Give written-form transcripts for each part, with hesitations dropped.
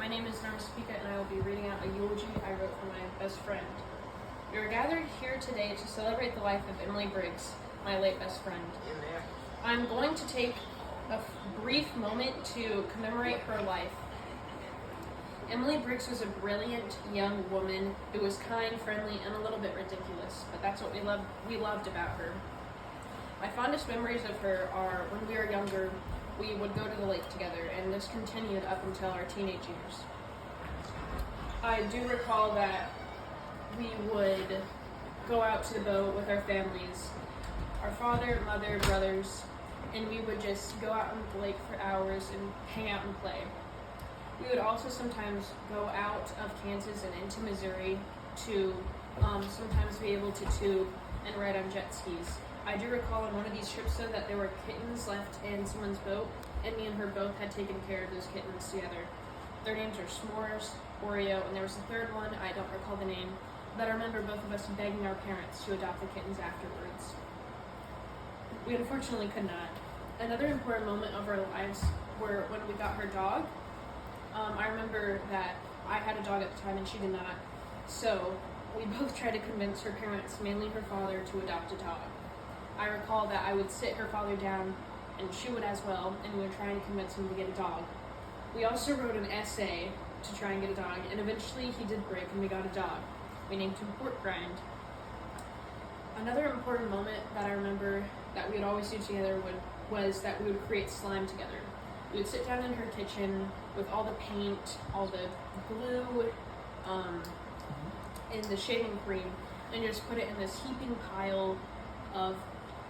My name is Norma Speaka, and I will be reading out a eulogy I wrote for my best friend. We are gathered here today to celebrate the life of Emily Briggs, my late best friend. I'm going to take a brief moment to commemorate her life. Emily Briggs was a brilliant young woman who was kind, friendly, and a little bit ridiculous, but that's what we loved about her. My fondest memories of her are when we were younger, we would go to the lake together, and this continued up until our teenage years. I do recall that we would go out to the boat with our families, our father, mother, brothers, and we would just go out on the lake for hours and hang out and play. We would also sometimes go out of Kansas and into Missouri to sometimes be able to tube and ride on jet skis. I do recall on one of these trips, though, that there were kittens left in someone's boat, and me and her both had taken care of those kittens together. Their names are S'mores, Oreo, and there was a third one, I don't recall the name, but I remember both of us begging our parents to adopt the kittens afterwards. We unfortunately could not. Another important moment of our lives were when we got her dog. I remember that I had a dog at the time and she did not, so we both tried to convince her parents, mainly her father, to adopt a dog. I recall that I would sit her father down, and she would as well, and we were trying to convince him to get a dog. We also wrote an essay to try and get a dog, and eventually he did break and we got a dog. We named him Pork Grind. Another important moment that I remember that we would always do together was that we would create slime together. We would sit down in her kitchen with all the paint, all the glue, and the shaving cream, and just put it in this heaping pile of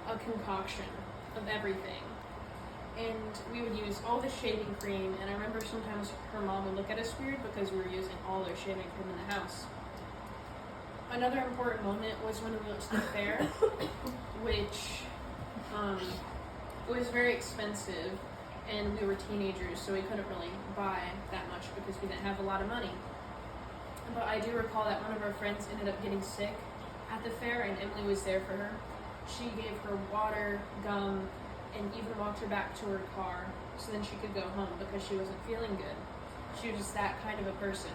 a concoction of everything. And we would use all the shaving cream, and I remember sometimes her mom would look at us weird because we were using all their shaving cream in the house. Another important moment was when we went to the fair, which was very expensive, and we were teenagers, so we couldn't really buy that much because we didn't have a lot of money. But I do recall that one of our friends ended up getting sick at the fair, and Emily was there for her. She gave her water, gum, and even walked her back to her car so then she could go home because she wasn't feeling good. She was just that kind of a person.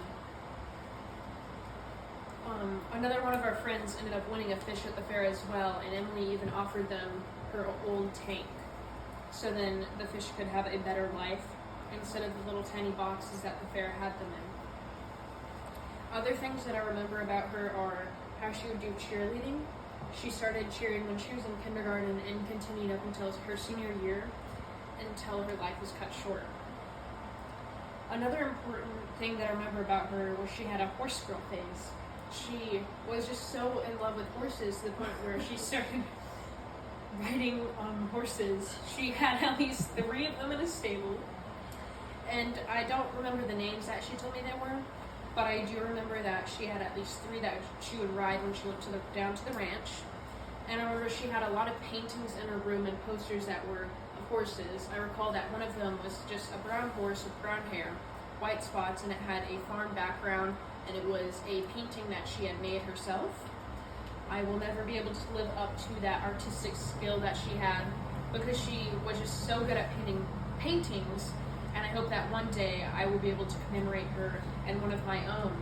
Another one of our friends ended up winning a fish at the fair as well, and Emily even offered them her old tank so then the fish could have a better life instead of the little tiny boxes that the fair had them in. Other things that I remember about her are how she would do cheerleading. She started cheering when she was in kindergarten and continued up until her senior year, until her life was cut short. Another important thing that I remember about her was she had a horse girl phase. She was just so in love with horses to the point where she started riding horses. She had at least 3 of them in a stable, and I don't remember the names that she told me they were, but I do remember that she had at least 3 that she would ride when she went down to the ranch. And I remember she had a lot of paintings in her room and posters that were of horses. I recall that one of them was just a brown horse with brown hair, white spots, and it had a farm background, and it was a painting that she had made herself. I will never be able to live up to that artistic skill that she had because she was just so good at painting paintings, and I hope that one day I will be able to commemorate her in one of my own.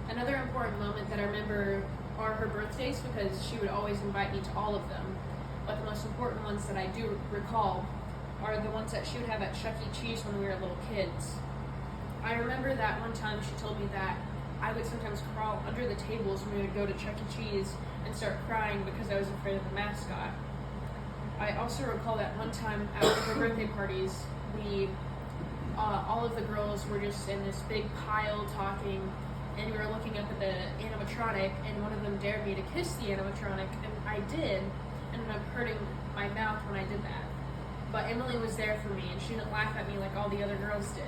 Another important moment that I remember are her birthdays because she would always invite me to all of them, but the most important ones that I do recall are the ones that she would have at Chuck E. Cheese when we were little kids. I remember that one time she told me that I would sometimes crawl under the tables when we would go to Chuck E. Cheese and start crying because I was afraid of the mascot. I also recall that one time after her birthday parties, all of the girls were just in this big pile talking, and we were looking up at the animatronic, and one of them dared me to kiss the animatronic, and I did, and ended up hurting my mouth when I did that. But Emily was there for me, and she didn't laugh at me like all the other girls did.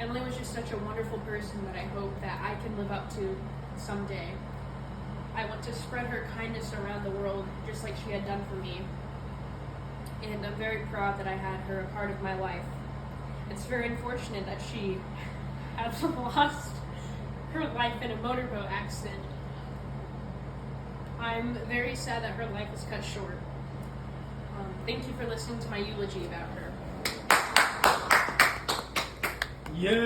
Emily was just such a wonderful person that I hope that I can live up to someday. I want to spread her kindness around the world just like she had done for me. And I'm very proud that I had her a part of my life. It's very unfortunate that she had lost her life in a motorboat accident. I'm very sad that her life was cut short. Thank you for listening to my eulogy about her. Yeah.